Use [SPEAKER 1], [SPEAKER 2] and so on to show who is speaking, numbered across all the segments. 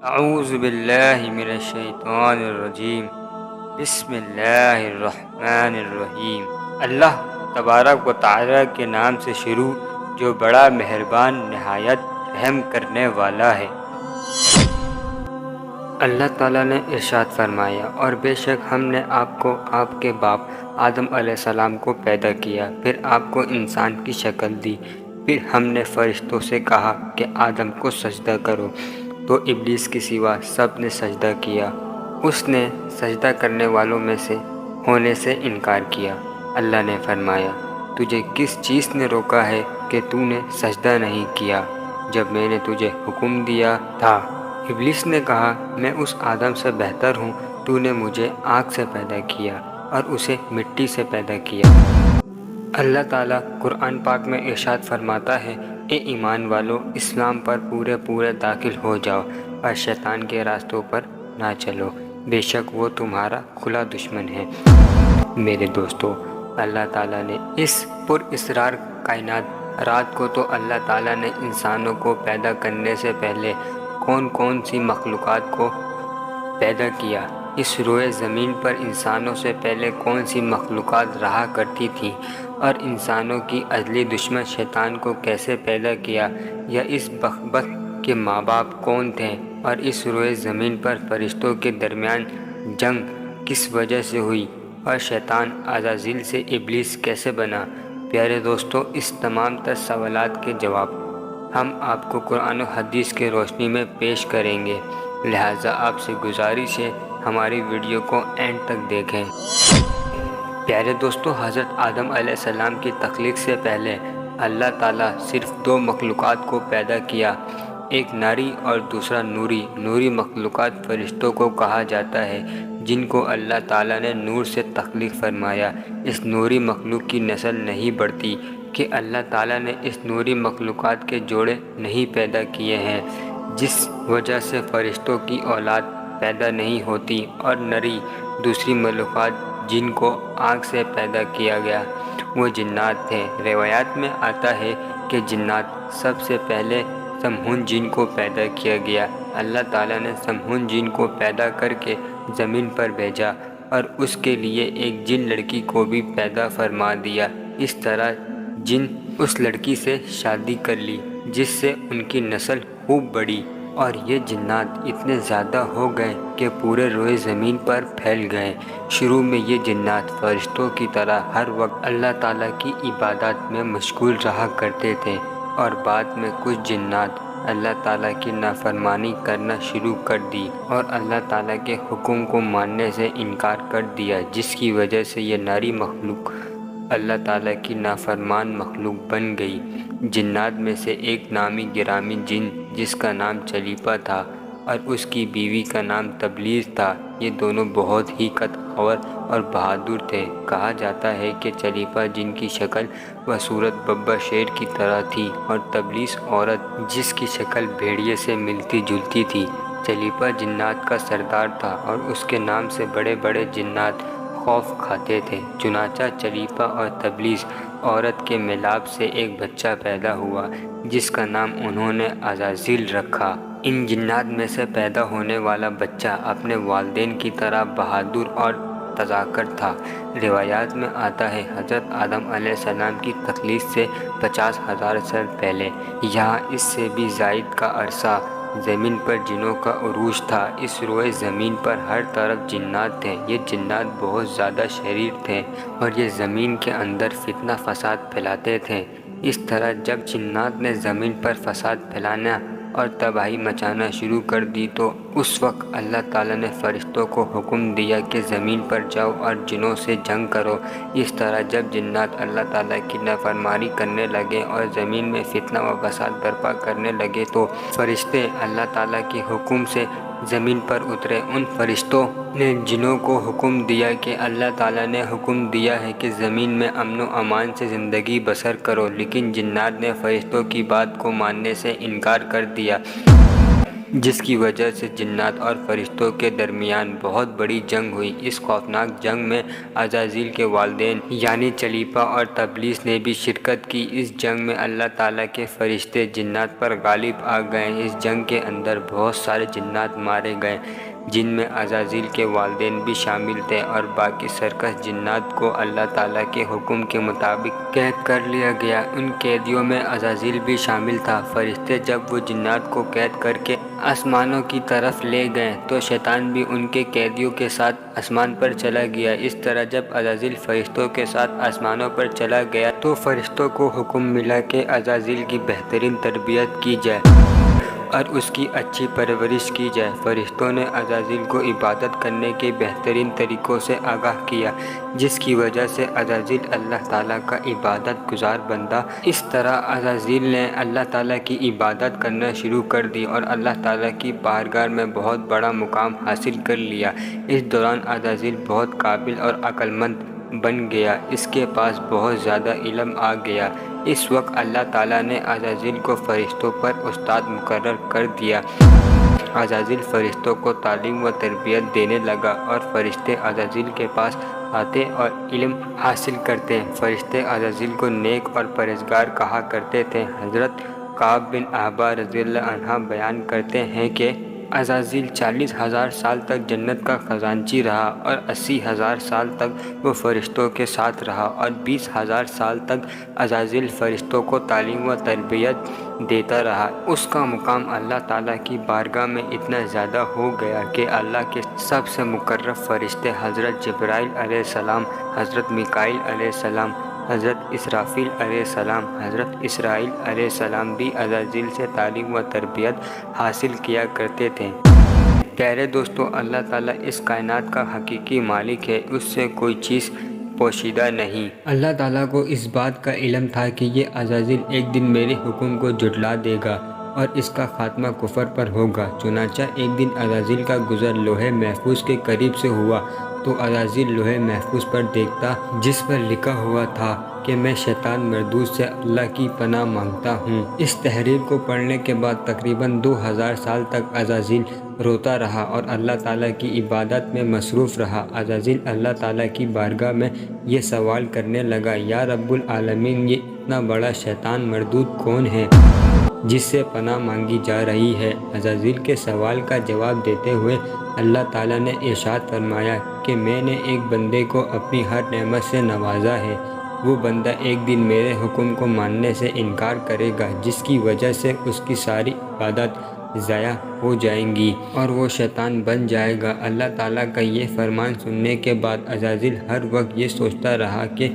[SPEAKER 1] اعوذ باللہ من الشیطان الرجیم بسم اللہ الرحمن الرحیم۔ اللہ تبارک و تعالی کے نام سے شروع جو بڑا مہربان نہایت رحم کرنے والا ہے۔ اللہ تعالیٰ نے ارشاد فرمایا، اور بے شک ہم نے آپ کو آپ کے باپ آدم علیہ السلام کو پیدا کیا، پھر آپ کو انسان کی شکل دی، پھر ہم نے فرشتوں سے کہا کہ آدم کو سجدہ کرو، تو ابلیس کے سوا سب نے سجدہ کیا، اس نے سجدہ کرنے والوں میں سے ہونے سے انکار کیا۔ اللہ نے فرمایا، تجھے کس چیز نے روکا ہے کہ تو نے سجدہ نہیں کیا جب میں نے تجھے حکم دیا تھا؟ ابلیس نے کہا، میں اس آدم سے بہتر ہوں، تو نے مجھے آگ سے پیدا کیا اور اسے مٹی سے پیدا کیا۔ اللہ تعالیٰ قرآن پاک میں ارشاد فرماتا ہے، اے ایمان والو، اسلام پر پورے داخل ہو جاؤ اور شیطان کے راستوں پر نہ چلو، بے شک وہ تمہارا کھلا دشمن ہے۔ میرے دوستو، اللہ تعالیٰ نے اس پر اسرار کائنات رات کو تو اللہ تعالیٰ نے انسانوں کو پیدا کرنے سے پہلے کون سی مخلوقات کو پیدا کیا؟ اس روئے زمین پر انسانوں سے پہلے کون سی مخلوقات رہا کرتی تھیں، اور انسانوں کی ازلی دشمن شیطان کو کیسے پیدا کیا، یا اس بخت کے ماں باپ کون تھے، اور اس روئے زمین پر فرشتوں کے درمیان جنگ کس وجہ سے ہوئی، اور شیطان عزازیل سے ابلیس کیسے بنا؟ پیارے دوستو، اس تمام تر سوالات کے جواب ہم آپ کو قرآن و حدیث کے روشنی میں پیش کریں گے، لہٰذا آپ سے گزارش ہے ہماری ویڈیو کو اینڈ تک دیکھیں۔ پیارے دوستو، حضرت آدم علیہ السلام کی تخلیق سے پہلے اللہ تعالیٰ صرف دو مخلوقات کو پیدا کیا، ایک ناری اور دوسرا نوری۔ نوری مخلوقات فرشتوں کو کہا جاتا ہے، جن کو اللہ تعالیٰ نے نور سے تخلیق فرمایا۔ اس نوری مخلوق کی نسل نہیں بڑھتی کہ اللہ تعالیٰ نے اس نوری مخلوقات کے جوڑے نہیں پیدا کیے ہیں، جس وجہ سے فرشتوں کی اولاد پیدا نہیں ہوتی، اور نری دوسری مخلوقات جن کو آگ سے پیدا کیا گیا وہ جنات تھے۔ روایات میں آتا ہے کہ جنات سب سے پہلے سمہون جن کو پیدا کیا گیا۔ اللہ تعالیٰ نے سمہون جن کو پیدا کر کے زمین پر بھیجا، اور اس کے لیے ایک جن لڑکی کو بھی پیدا فرما دیا۔ اس طرح جن اس لڑکی سے شادی کر لی، جس سے ان کی نسل خوب بڑھی، اور یہ جنات اتنے زیادہ ہو گئے کہ پورے روئے زمین پر پھیل گئے۔ شروع میں یہ جنات فرشتوں کی طرح ہر وقت اللہ تعالیٰ کی عبادت میں مشغول رہا کرتے تھے، اور بعد میں کچھ جنات اللہ تعالیٰ کی نافرمانی کرنا شروع کر دی اور اللہ تعالیٰ کے حکم کو ماننے سے انکار کر دیا، جس کی وجہ سے یہ ناری مخلوق اللہ تعالیٰ کی نافرمان مخلوق بن گئی۔ جنات میں سے ایک نامی گرامی جن جس کا نام چلیپا تھا، اور اس کی بیوی کا نام تبلیغ تھا۔ یہ دونوں بہت ہی قد خور اور بہادر تھے۔ کہا جاتا ہے کہ چلیپا جن کی شکل و صورت ببا شیر کی طرح تھی، اور تبلیغ عورت جس کی شکل بھیڑیے سے ملتی جلتی تھی۔ چلیپا جنات کا سردار تھا، اور اس کے نام سے بڑے بڑے جنات خوف کھاتے تھے۔ چنانچہ چلیپا اور تبلیغ عورت کے ملاپ سے ایک بچہ پیدا ہوا، جس کا نام انہوں نے عزازیل رکھا۔ ان جنات میں سے پیدا ہونے والا بچہ اپنے والدین کی طرح بہادر اور تذاکر تھا۔ روایات میں آتا ہے، حضرت آدم علیہ السلام کی تخلیق سے 50,000 سال پہلے، یہاں اس سے بھی زائد کا عرصہ، زمین پر جنوں کا عروج تھا۔ اس روئے زمین پر ہر طرف جنات تھے۔ یہ جنات بہت زیادہ شریر تھے، اور یہ زمین کے اندر فتنہ فساد پھیلاتے تھے۔ اس طرح جب جنات نے زمین پر فساد پھیلانا اور تباہی مچانا شروع کر دی، تو اس وقت اللہ تعالیٰ نے فرشتوں کو حکم دیا کہ زمین پر جاؤ اور جنوں سے جنگ کرو۔ اس طرح جب جنات اللہ تعالیٰ کی نافرمانی کرنے لگے اور زمین میں فتنہ و فساد برپا کرنے لگے، تو فرشتے اللہ تعالیٰ کے حکم سے زمین پر اترے۔ ان فرشتوں نے جنوں کو حکم دیا کہ اللہ تعالیٰ نے حکم دیا ہے کہ زمین میں امن و امان سے زندگی بسر کرو، لیکن جنات نے فرشتوں کی بات کو ماننے سے انکار کر دیا۔ جس کی وجہ سے جنات اور فرشتوں کے درمیان بہت بڑی جنگ ہوئی۔ اس خوفناک جنگ میں عزازیل کے والدین یعنی چلیپا اور تبلیس نے بھی شرکت کی۔ اس جنگ میں اللہ تعالیٰ کے فرشتے جنات پر غالب آ گئے۔ اس جنگ کے اندر بہت سارے جنات مارے گئے، جن میں عزازیل کے والدین بھی شامل تھے، اور باقی سرکش جنات کو اللہ تعالیٰ کے حکم کے مطابق قید کر لیا گیا۔ ان قیدیوں میں عزازیل بھی شامل تھا۔ فرشتے جب وہ جنات کو قید کر کے آسمانوں کی طرف لے گئے تو شیطان بھی ان کے قیدیوں کے ساتھ آسمان پر چلا گیا۔ اس طرح جب عزازیل فرشتوں کے ساتھ آسمانوں پر چلا گیا تو فرشتوں کو حکم ملا کہ عزازیل کی بہترین تربیت کی جائے اور اس کی اچھی پرورش کی جائے۔ فرشتوں نے عزازیل کو عبادت کرنے کے بہترین طریقوں سے آگاہ کیا، جس کی وجہ سے عزازیل اللہ تعالیٰ کا عبادت گزار بندہ۔ اس طرح عزازیل نے اللہ تعالیٰ کی عبادت کرنا شروع کر دی اور اللہ تعالیٰ کی بارگاہ میں بہت بڑا مقام حاصل کر لیا۔ اس دوران عزازیل بہت قابل اور عقل مند بن گیا، اس کے پاس بہت زیادہ علم آ گیا۔ اس وقت اللہ تعالیٰ نے عزازیل کو فرشتوں پر استاد مقرر کر دیا۔ عزازیل فرشتوں کو تعلیم و تربیت دینے لگا اور فرشتے عزازیل کے پاس آتے اور علم حاصل کرتے۔ فرشتے عزازیل کو نیک اور پرہیزگار کہا کرتے تھے۔ حضرت کعب بن احبار رضی اللہ عنہ بیان کرتے ہیں کہ عزازیل 40,000 سال تک جنت کا خزانچی رہا اور 80,000 سال تک وہ فرشتوں کے ساتھ رہا، اور 20,000 سال تک عزازیل فرشتوں کو تعلیم و تربیت دیتا رہا۔ اس کا مقام اللہ تعالیٰ کی بارگاہ میں اتنا زیادہ ہو گیا کہ اللہ کے سب سے مقرب فرشتے حضرت جبرائیل علیہ السلام، حضرت میکائیل علیہ السلام، حضرت اسرافیل علیہ السلام، حضرت اسرائیل علیہ السلام بھی عزازیل سے تعلیم و تربیت حاصل کیا کرتے تھے۔ پیارے دوستو، اللہ تعالیٰ اس کائنات کا حقیقی مالک ہے، اس سے کوئی چیز پوشیدہ نہیں۔ اللہ تعالیٰ کو اس بات کا علم تھا کہ یہ عزازیل ایک دن میرے حکم کو جھٹلا دے گا اور اس کا خاتمہ کفر پر ہوگا۔ چنانچہ ایک دن عزازیل کا گزر لوح محفوظ کے قریب سے ہوا تو عزازیل لوح محفوظ پر دیکھتا، جس پر لکھا ہوا تھا کہ میں شیطان مردود سے اللہ کی پناہ مانگتا ہوں۔ اس تحریر کو پڑھنے کے بعد تقریباً 2000 سال تک عزازیل روتا رہا اور اللہ تعالیٰ کی عبادت میں مصروف رہا۔ عزازیل اللہ تعالیٰ کی بارگاہ میں یہ سوال کرنے لگا، یا رب العالمین، یہ اتنا بڑا شیطان مردود کون ہے جس سے پناہ مانگی جا رہی ہے؟ عزازیل کے سوال کا جواب دیتے ہوئے اللہ تعالیٰ نے ارشاد فرمایا کہ میں نے ایک بندے کو اپنی ہر نعمت سے نوازا ہے۔ وہ بندہ ایک دن میرے حکم کو ماننے سے انکار کرے گا، جس کی وجہ سے اس کی ساری عبادت ضائع ہو جائیں گی اور وہ شیطان بن جائے گا۔ اللہ تعالیٰ کا یہ فرمان سننے کے بعد عزازیل ہر وقت یہ سوچتا رہا کہ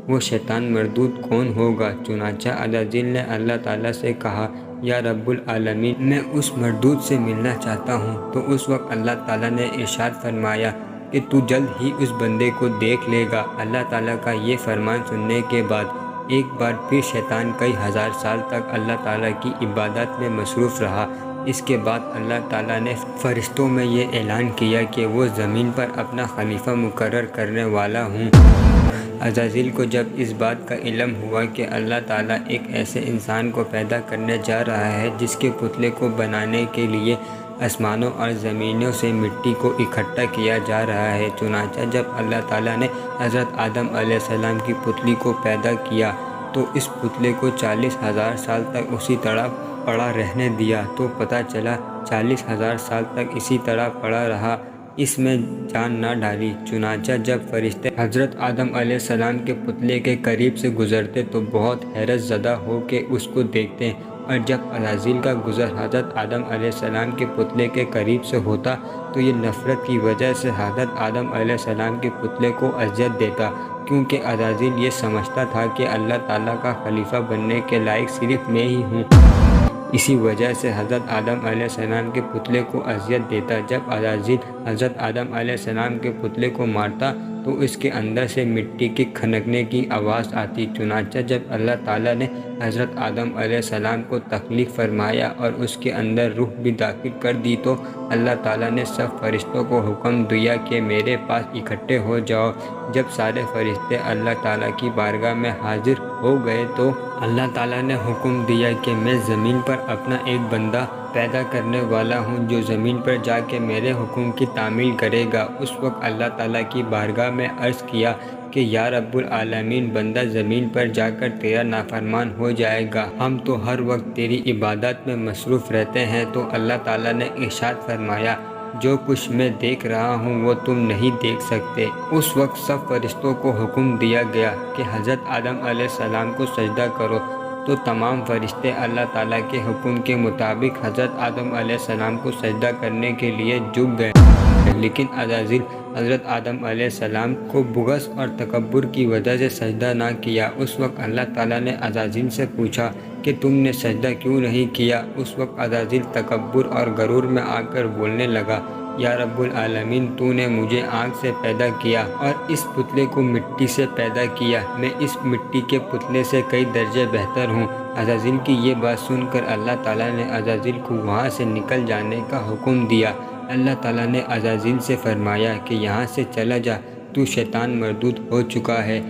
[SPEAKER 1] وہ شیطان مردود کون ہوگا۔ چنانچہ عزازیل نے اللہ تعالیٰ سے کہا، یا رب العالمین، میں اس مردود سے ملنا چاہتا ہوں۔ تو اس وقت اللہ تعالیٰ نے ارشاد فرمایا کہ تو جلد ہی اس بندے کو دیکھ لے گا۔ اللہ تعالیٰ کا یہ فرمان سننے کے بعد ایک بار پھر شیطان کئی ہزار سال تک اللہ تعالیٰ کی عبادت میں مصروف رہا۔ اس کے بعد اللہ تعالیٰ نے فرشتوں میں یہ اعلان کیا کہ وہ زمین پر اپنا خلیفہ مقرر کرنے والا ہوں۔ عزازیل کو جب اس بات کا علم ہوا کہ اللہ تعالیٰ ایک ایسے انسان کو پیدا کرنے جا رہا ہے جس کے پتلے کو بنانے کے لیے آسمانوں اور زمینوں سے مٹی کو اکٹھا کیا جا رہا ہے، چنانچہ جب اللہ تعالیٰ نے حضرت آدم علیہ السلام کی پتلی کو پیدا کیا تو اس پتلے کو 40,000 سال تک اسی طرح پڑا رہنے دیا، تو پتہ چلا 40,000 سال تک اسی طرح پڑا رہا، اس میں جان نہ ڈالی۔ چنانچہ جب فرشتے حضرت آدم علیہ السلام کے پتلے کے قریب سے گزرتے تو بہت حیرت زدہ ہو کے اس کو دیکھتے، اور جب عزازیل کا گزر حضرت آدم علیہ السلام کے پتلے کے قریب سے ہوتا تو یہ نفرت کی وجہ سے حضرت آدم علیہ السلام کے پتلے کو اذیت دیتا، کیونکہ عزازیل یہ سمجھتا تھا کہ اللہ تعالیٰ کا خلیفہ بننے کے لائق صرف میں ہی ہوں۔ اسی وجہ سے حضرت آدم علیہ السلام کے پتلے کو اذیت دیتا۔ جب عزازیل حضرت آدم علیہ السلام کے پتلے کو مارتا تو اس کے اندر سے مٹی کے کھنکنے کی آواز آتی۔ چنانچہ جب اللہ تعالیٰ نے حضرت آدم علیہ السلام کو تخلیق فرمایا اور اس کے اندر روح بھی داخل کر دی تو اللہ تعالیٰ نے سب فرشتوں کو حکم دیا کہ میرے پاس اکٹھے ہو جاؤ۔ جب سارے فرشتے اللہ تعالیٰ کی بارگاہ میں حاضر ہو گئے تو اللہ تعالیٰ نے حکم دیا کہ میں زمین پر اپنا ایک بندہ پیدا کرنے والا ہوں جو زمین پر جا کے میرے حکم کی تعمیل کرے گا۔ اس وقت اللہ تعالیٰ کی بارگاہ میں عرض کیا کہ یا رب العالمین، بندہ زمین پر جا کر تیرا نافرمان ہو جائے گا، ہم تو ہر وقت تیری عبادت میں مصروف رہتے ہیں۔ تو اللہ تعالیٰ نے ارشاد فرمایا جو کچھ میں دیکھ رہا ہوں وہ تم نہیں دیکھ سکتے۔ اس وقت سب فرشتوں کو حکم دیا گیا کہ حضرت آدم علیہ السلام کو سجدہ کرو، تو تمام فرشتے اللہ تعالیٰ کے حکم کے مطابق حضرت آدم علیہ السلام کو سجدہ کرنے کے لیے جھک گئے، لیکن عزازیل حضرت آدم علیہ السلام کو بغض اور تکبر کی وجہ سے سجدہ نہ کیا۔ اس وقت اللہ تعالیٰ نے عزازیل سے پوچھا کہ تم نے سجدہ کیوں نہیں کیا؟ اس وقت عزازیل تکبر اور غرور میں آ کر بولنے لگا، یا رب العالمین، تو نے مجھے آگ سے پیدا کیا اور اس پتلے کو مٹی سے پیدا کیا، میں اس مٹی کے پتلے سے کئی درجے بہتر ہوں۔ عزازیل کی یہ بات سن کر اللہ تعالیٰ نے عزازیل کو وہاں سے نکل جانے کا حکم دیا۔ اللہ تعالیٰ نے عزازیل سے فرمایا کہ یہاں سے چلا جا، تو شیطان مردود ہو چکا ہے،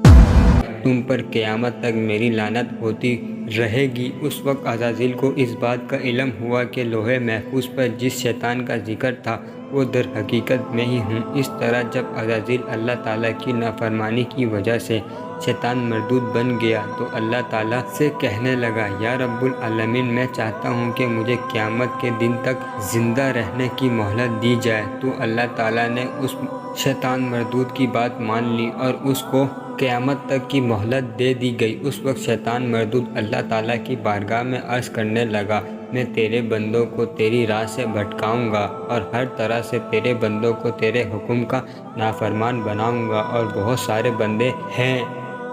[SPEAKER 1] تم پر قیامت تک میری لعنت ہوتی رہے گی۔ اس وقت عزازیل کو اس بات کا علم ہوا کہ لوح محفوظ پر جس شیطان کا ذکر تھا وہ در حقیقت میں ہی ہوں۔ اس طرح جب عزازیل اللہ تعالیٰ کی نافرمانی کی وجہ سے شیطان مردود بن گیا تو اللہ تعالیٰ سے کہنے لگا، یا رب العالمین، میں چاہتا ہوں کہ مجھے قیامت کے دن تک زندہ رہنے کی مہلت دی جائے۔ تو اللہ تعالیٰ نے اس شیطان مردود کی بات مان لی اور اس کو قیامت تک کی مہلت دے دی گئی۔ اس وقت شیطان مردود اللہ تعالیٰ کی بارگاہ میں عرض کرنے لگا، میں تیرے بندوں کو تیری راہ سے بھٹکاؤں گا اور ہر طرح سے تیرے بندوں کو تیرے حکم کا نافرمان بناؤں گا، اور بہت سارے بندے ہیں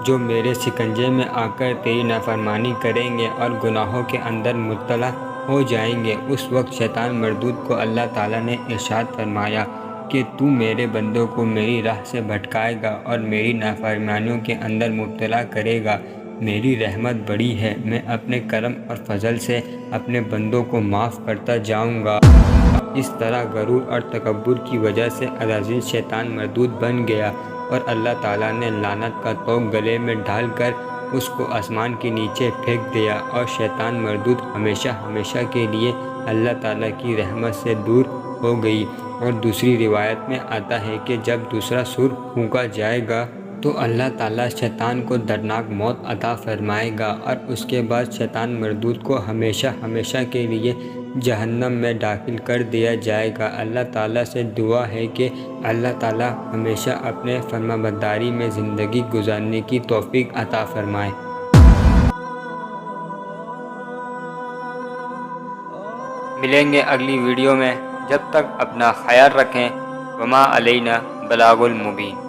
[SPEAKER 1] جو میرے شکنجے میں آ کر تیری نافرمانی کریں گے اور گناہوں کے اندر مبتلا ہو جائیں گے۔ اس وقت شیطان مردود کو اللہ تعالیٰ نے ارشاد فرمایا کہ تو میرے بندوں کو میری راہ سے بھٹکائے گا اور میری نافرمانیوں کے اندر مبتلا کرے گا، میری رحمت بڑی ہے، میں اپنے کرم اور فضل سے اپنے بندوں کو معاف کرتا جاؤں گا۔ اس طرح غرور اور تکبر کی وجہ سے عزازیل شیطان مردود بن گیا اور اللہ تعالیٰ نے لعنت کا طوق گلے میں ڈال کر اس کو آسمان کے نیچے پھینک دیا، اور شیطان مردود ہمیشہ ہمیشہ کے لیے اللہ تعالیٰ کی رحمت سے دور ہو گئی۔ اور دوسری روایت میں آتا ہے کہ جب دوسرا سور پھونکا جائے گا تو اللہ تعالیٰ شیطان کو دردناک موت عطا فرمائے گا، اور اس کے بعد شیطان مردود کو ہمیشہ ہمیشہ کے لیے جہنم میں داخل کر دیا جائے گا۔ اللہ تعالیٰ سے دعا ہے کہ اللہ تعالیٰ ہمیشہ اپنے فرمانبرداری میں زندگی گزارنے کی توفیق عطا فرمائے۔
[SPEAKER 2] ملیں گے اگلی ویڈیو میں، جب تک اپنا خیال رکھیں۔ وما علینا بلاغ المبین۔